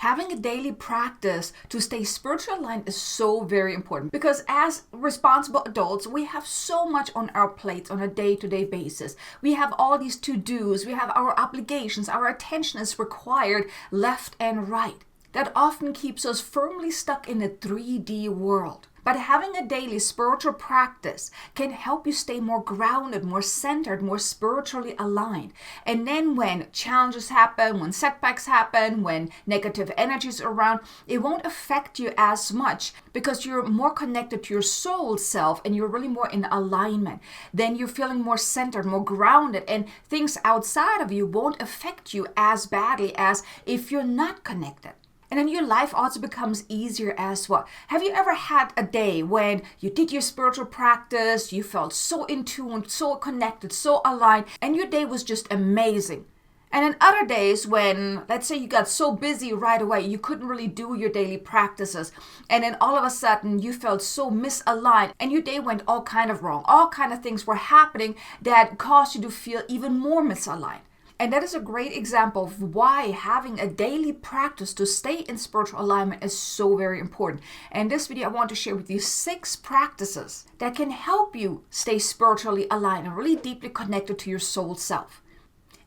Having a daily practice to stay spiritually aligned is so very important because as responsible adults, we have so much on our plates on a day-to-day basis. We have all these to-dos, we have our obligations, our attention is required left and right. That often keeps us firmly stuck in a 3D world. But having a daily spiritual practice can help you stay more grounded, more centered, more spiritually aligned. And then when challenges happen, when setbacks happen, when negative energies are around, it won't affect you as much because you're more connected to your soul self and you're really more in alignment. Then you're feeling more centered, more grounded, and things outside of you won't affect you as badly as if you're not connected. And then your life also becomes easier as well. Have you ever had a day when you did your spiritual practice, you felt so in tune, so connected, so aligned, and your day was just amazing? And then other days when, let's say you got so busy right away, you couldn't really do your daily practices. And then all of a sudden you felt so misaligned and your day went all kind of wrong. All kind of things were happening that caused you to feel even more misaligned. And that is a great example of why having a daily practice to stay in spiritual alignment is so very important. And in this video, I want to share with you 6 practices that can help you stay spiritually aligned and really deeply connected to your soul self.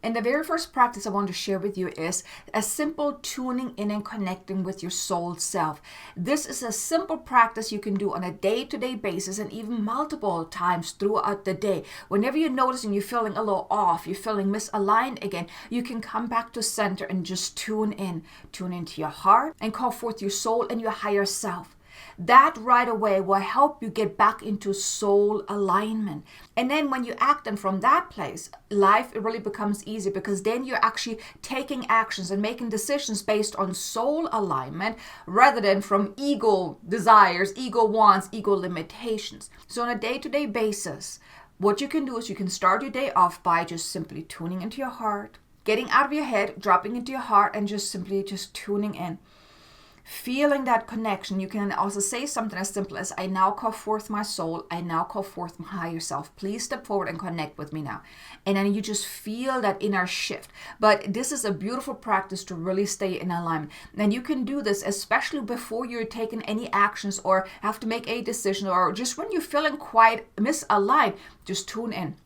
And the very first practice I want to share with you is a simple tuning in and connecting with your soul self. This is a simple practice you can do on a day-to-day basis and even multiple times throughout the day. Whenever you're noticing you're feeling a little off, you're feeling misaligned again, you can come back to center and just tune in. Tune into your heart and call forth your soul and your higher self. That right away will help you get back into soul alignment. And then when you act and from that place, life it really becomes easy because then you're actually taking actions and making decisions based on soul alignment rather than from ego desires, ego wants, ego limitations. So on a day-to-day basis, what you can do is you can start your day off by just simply tuning into your heart, getting out of your head, dropping into your heart, and just simply just tuning in. Feeling that connection. You can also say something as simple as, I now call forth my soul. I now call forth my higher self. Please step forward and connect with me now. And then you just feel that inner shift. But this is a beautiful practice to really stay in alignment. And you can do this especially before you're taking any actions or have to make a decision or just when you're feeling quite misaligned, just tune in.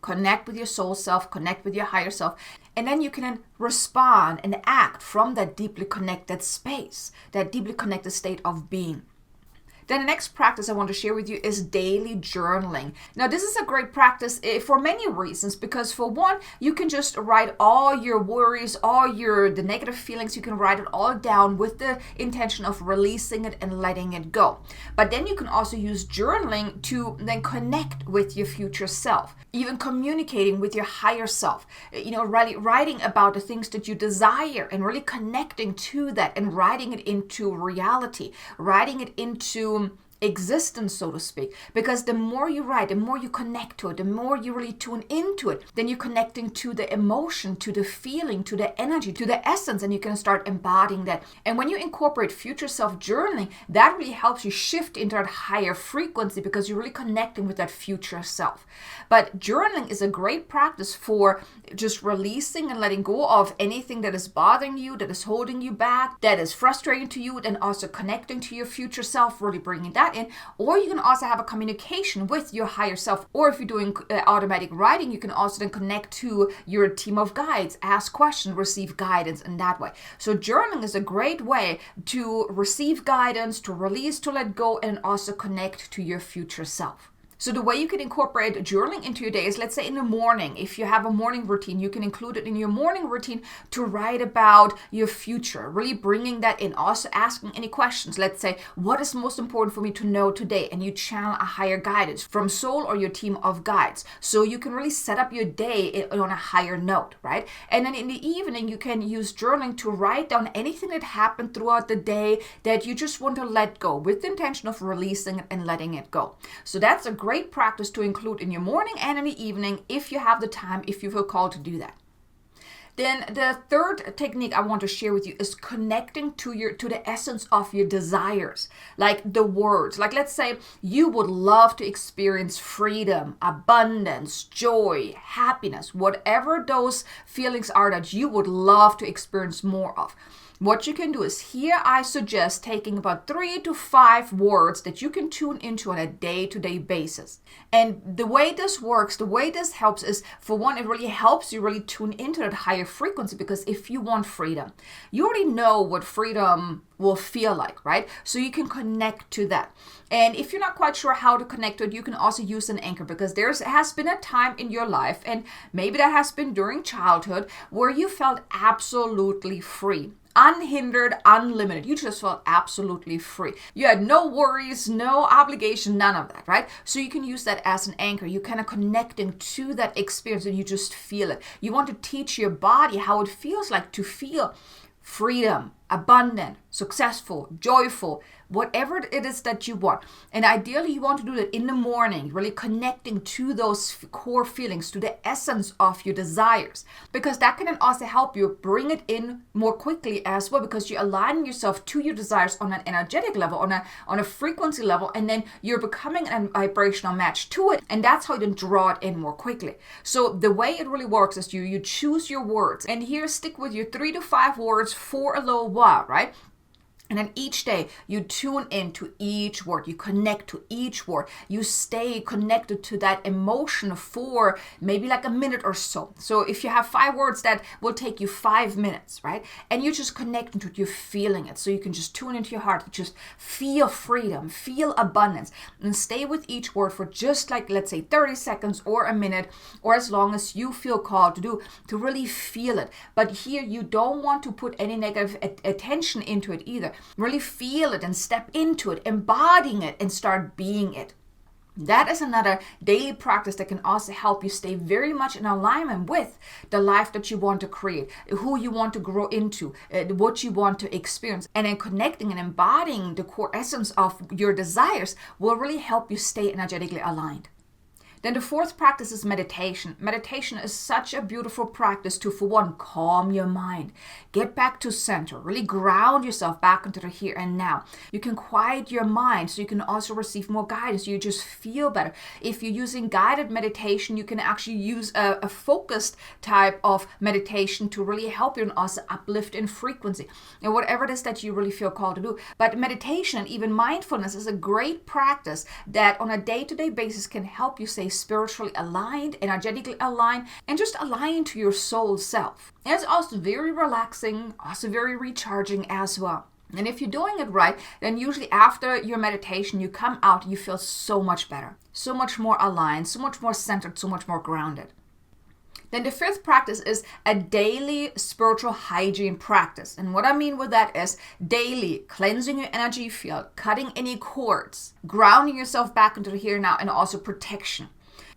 Connect with your soul self, connect with your higher self, and then you can respond and act from that deeply connected space, that deeply connected state of being. Then the next practice I want to share with you is daily journaling. Now this is a great practice for many reasons because for one, you can just write all your worries, the negative feelings, you can write it all down with the intention of releasing it and letting it go. But then you can also use journaling to then connect with your future self, even communicating with your higher self, really writing about the things that you desire and really connecting to that and writing it into reality, writing it into existence, so to speak, because the more you write, the more you connect to it, the more you really tune into it, then you're connecting to the emotion, to the feeling, to the energy, to the essence, and you can start embodying that. And when you incorporate future self journaling, that really helps you shift into that higher frequency because you're really connecting with that future self. But journaling is a great practice for just releasing and letting go of anything that is bothering you, that is holding you back, that is frustrating to you, and also connecting to your future self, really bringing that in. Or you can also have a communication with your higher self, or if you're doing automatic writing, you can also then connect to your team of guides, ask questions, receive guidance in that way. So journaling is a great way to receive guidance, to release, to let go, and also connect to your future self. So the way you can incorporate journaling into your day is, let's say in the morning, if you have a morning routine, you can include it in your morning routine to write about your future, really bringing that in, also asking any questions. Let's say, what is most important for me to know today? And you channel a higher guidance from soul or your team of guides. So you can really set up your day on a higher note, right? And then in the evening, you can use journaling to write down anything that happened throughout the day that you just want to let go with the intention of releasing it and letting it go. So that's a great practice to include in your morning and in the evening if you have the time, if you feel called to do that. Then the third technique I want to share with you is connecting to the essence of your desires, like the words. Like let's say you would love to experience freedom, abundance, joy, happiness, whatever those feelings are that you would love to experience more of. what you can do is here I suggest taking about 3 to 5 words that you can tune into on a day-to-day basis. And the way this works, the way this helps is, for one, it really helps you really tune into that higher frequency, because if you want freedom, you already know what freedom will feel like, right? So you can connect to that. And if you're not quite sure how to connect to it, you can also use an anchor, because there has been a time in your life, and maybe that has been during childhood, where you felt absolutely free. Unhindered, unlimited. You just felt absolutely free. You had no worries, no obligation, none of that, right? So you can use that as an anchor. You're kind of connecting to that experience and you just feel it. You want to teach your body how it feels like to feel freedom, abundant, successful, joyful, whatever it is that you want. And ideally, you want to do that in the morning, really connecting to those core feelings, to the essence of your desires, because that can also help you bring it in more quickly as well, because you're aligning yourself to your desires on an energetic level, on a frequency level, and then you're becoming a vibrational match to it, and that's how you then draw it in more quickly. So the way it really works is you choose your words, and here stick with your 3 to 5 words for a little while, right? And then each day you tune into each word, you connect to each word, you stay connected to that emotion for maybe like a minute or so. So if you have 5 words, that will take you 5 minutes, right? And you're just connecting to it, you're feeling it. So you can just tune into your heart, just feel freedom, feel abundance, and stay with each word for just like, let's say 30 seconds or a minute, or as long as you feel called to do, to really feel it. But here you don't want to put any negative attention into it either. Really feel it and step into it, embodying it and start being it. That is another daily practice that can also help you stay very much in alignment with the life that you want to create, who you want to grow into, what you want to experience. And then connecting and embodying the core essence of your desires will really help you stay energetically aligned. Then the 4th practice is meditation. Meditation is such a beautiful practice to, for one, calm your mind. Get back to center. Really ground yourself back into the here and now. You can quiet your mind so you can also receive more guidance. You just feel better. If you're using guided meditation, you can actually use a focused type of meditation to really help you and also uplift in frequency. And whatever it is that you really feel called to do. But meditation and even mindfulness is a great practice that on a day-to-day basis can help you stay spiritually aligned, energetically aligned, and just aligned to your soul self. And it's also very relaxing, also very recharging as well. And if you're doing it right, then usually after your meditation, you come out, you feel so much better, so much more aligned, so much more centered, so much more grounded. Then the 5th practice is a daily spiritual hygiene practice. And what I mean with that is daily cleansing your energy field, cutting any cords, grounding yourself back into the here and now, and also protection.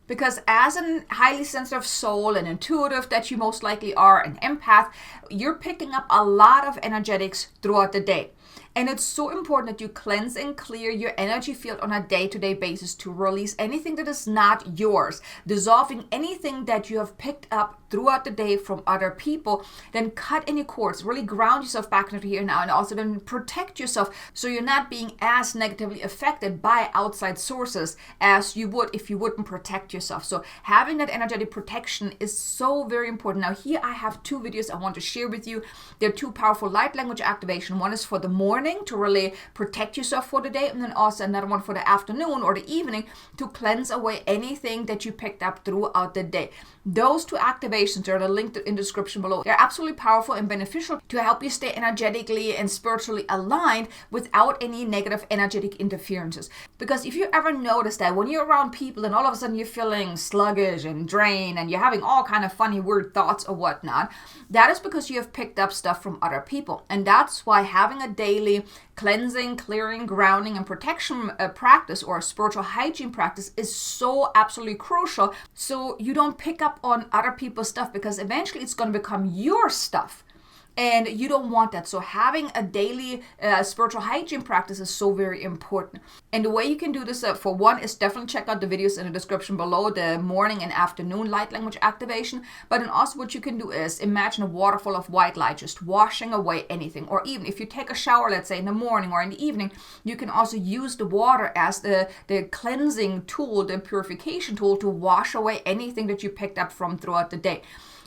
Because as a highly sensitive soul and intuitive that you most likely are, an empath, you're picking up a lot of energetics throughout the day. And it's so important that you cleanse and clear your energy field on a day-to-day basis to release anything that is not yours, dissolving anything that you have picked up throughout the day from other people. Then cut any cords, really ground yourself back into here now, and also then protect yourself so you're not being as negatively affected by outside sources as you would if you wouldn't protect yourself. So having that energetic protection is so very important. Now here I have 2 videos I want to share with you. They're 2 powerful light language activation. One is for the morning to really protect yourself for the day, and then also another one for the afternoon or the evening to cleanse away anything that you picked up throughout the day. Those 2 activations are linked in the description below. They're absolutely powerful and beneficial to help you stay energetically and spiritually aligned without any negative energetic interferences. Because if you ever notice that when you're around people and all of a sudden you're feeling sluggish and drained and you're having all kind of funny weird thoughts or whatnot, that is because you have picked up stuff from other people. And that's why having a daily cleansing, clearing, grounding, and protection practice, or a spiritual hygiene practice, is so absolutely crucial, so you don't pick up on other people's stuff, because eventually it's going to become your stuff. And you don't want that. So having a daily spiritual hygiene practice is so very important. And the way you can do this, for one, is definitely check out the videos in the description below, the morning and afternoon light language activation. But then also what you can do is imagine a waterfall of white light just washing away anything. Or even if you take a shower, let's say in the morning or in the evening, you can also use the water as the cleansing tool, the purification tool, to wash away anything that you picked up from throughout the day.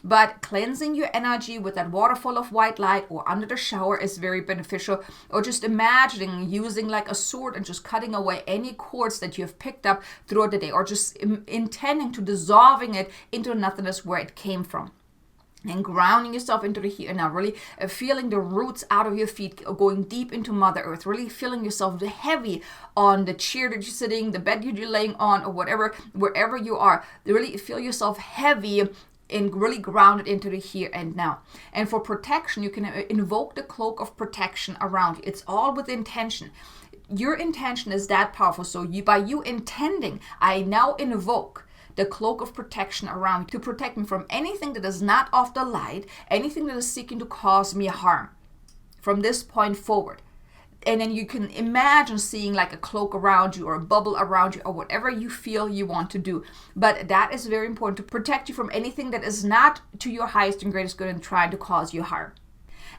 But cleansing your energy with that waterfall of white light or under the shower is very beneficial. Or just imagining using like a sword and just cutting away any cords that you have picked up throughout the day, or just intending to dissolving it into nothingness where it came from. And grounding yourself into the here and now, really feeling the roots out of your feet, going deep into Mother Earth, really feeling yourself heavy on the chair that you're sitting, the bed you're laying on, or whatever, wherever you are. Really feel yourself heavy and really grounded into the here and now. And for protection, you can invoke the cloak of protection around you. It's all with intention. Your intention is that powerful. So by you intending, I now invoke the cloak of protection around me to protect me from anything that is not of the light, anything that is seeking to cause me harm from this point forward. And then you can imagine seeing like a cloak around you or a bubble around you or whatever you feel you want to do. But that is very important to protect you from anything that is not to your highest and greatest good and trying to cause you harm.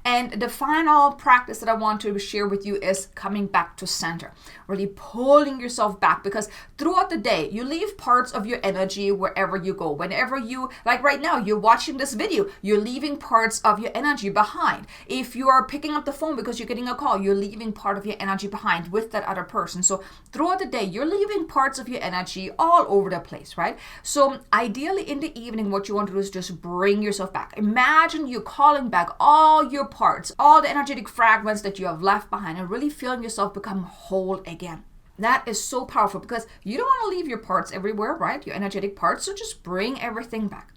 And the final practice that I want to share with you is coming back to center, really pulling yourself back, because throughout the day, you leave parts of your energy wherever you go. Whenever you, like right now, you're watching this video, you're leaving parts of your energy behind. If you are picking up the phone because you're getting a call, you're leaving part of your energy behind with that other person. So throughout the day, you're leaving parts of your energy all over the place, right? So ideally in the evening, what you want to do is just bring yourself back. Imagine you calling back all your parts, all the energetic fragments that you have left behind, and really feeling yourself become whole again. That is so powerful because you don't want to leave your parts everywhere, right? Your energetic parts. So just bring everything back.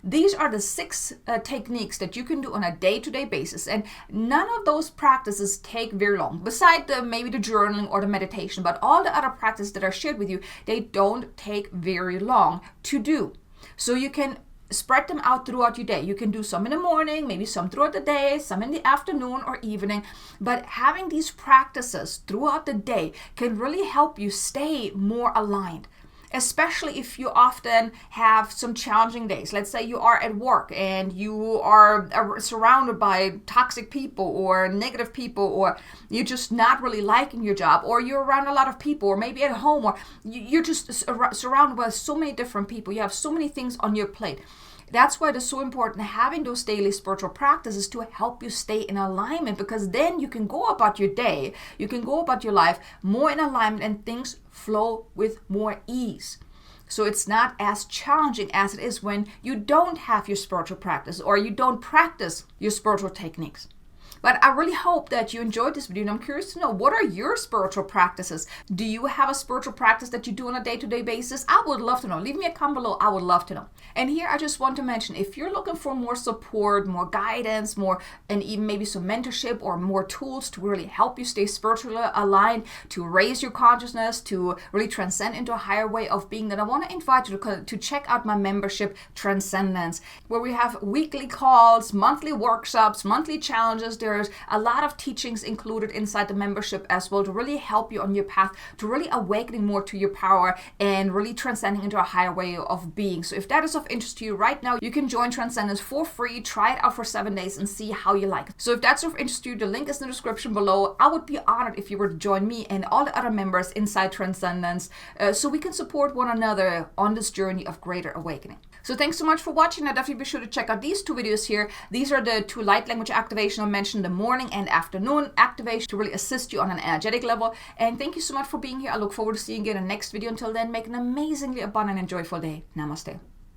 These are the 6 techniques that you can do on a day-to-day basis, and none of those practices take very long, beside maybe the journaling or the meditation. But all the other practices that are shared with you, they don't take very long to do. So you can spread them out throughout your day. You can do some in the morning, maybe some throughout the day, some in the afternoon or evening. But having these practices throughout the day can really help you stay more aligned, especially if you often have some challenging days. Let's say you are at work and you are surrounded by toxic people or negative people, or you're just not really liking your job, or you're around a lot of people, or maybe at home, or you're just surrounded by so many different people. You have so many things on your plate. That's why it is so important having those daily spiritual practices to help you stay in alignment, because then you can go about your day, you can go about your life more in alignment, and things flow with more ease. So it's not as challenging as it is when you don't have your spiritual practice or you don't practice your spiritual techniques. But I really hope that you enjoyed this video, and I'm curious to know, what are your spiritual practices? Do you have a spiritual practice that you do on a day-to-day basis? I would love to know. Leave me a comment below. I would love to know. And here I just want to mention, if you're looking for more support, more guidance, more, and even maybe some mentorship or more tools to really help you stay spiritually aligned, to raise your consciousness, to really transcend into a higher way of being, then I want to invite you to check out my membership, Transcendence, where we have weekly calls, monthly workshops, monthly challenges. There's a lot of teachings included inside the membership as well to really help you on your path to really awakening more to your power and really transcending into a higher way of being. So if that is of interest to you right now, you can join Transcendence for free, try it out for 7 days and see how you like it. So if that's of interest to you, the link is in the description below. I would be honored if you were to join me and all the other members inside Transcendence so we can support one another on this journey of greater awakening. So thanks so much for watching. Now definitely be sure to check out these 2 videos here. These are the 2 light language activation I mentioned, the morning and afternoon activation, to really assist you on an energetic level. And thank you so much for being here. I look forward to seeing you in the next video. Until then, make an amazingly abundant and joyful day. Namaste.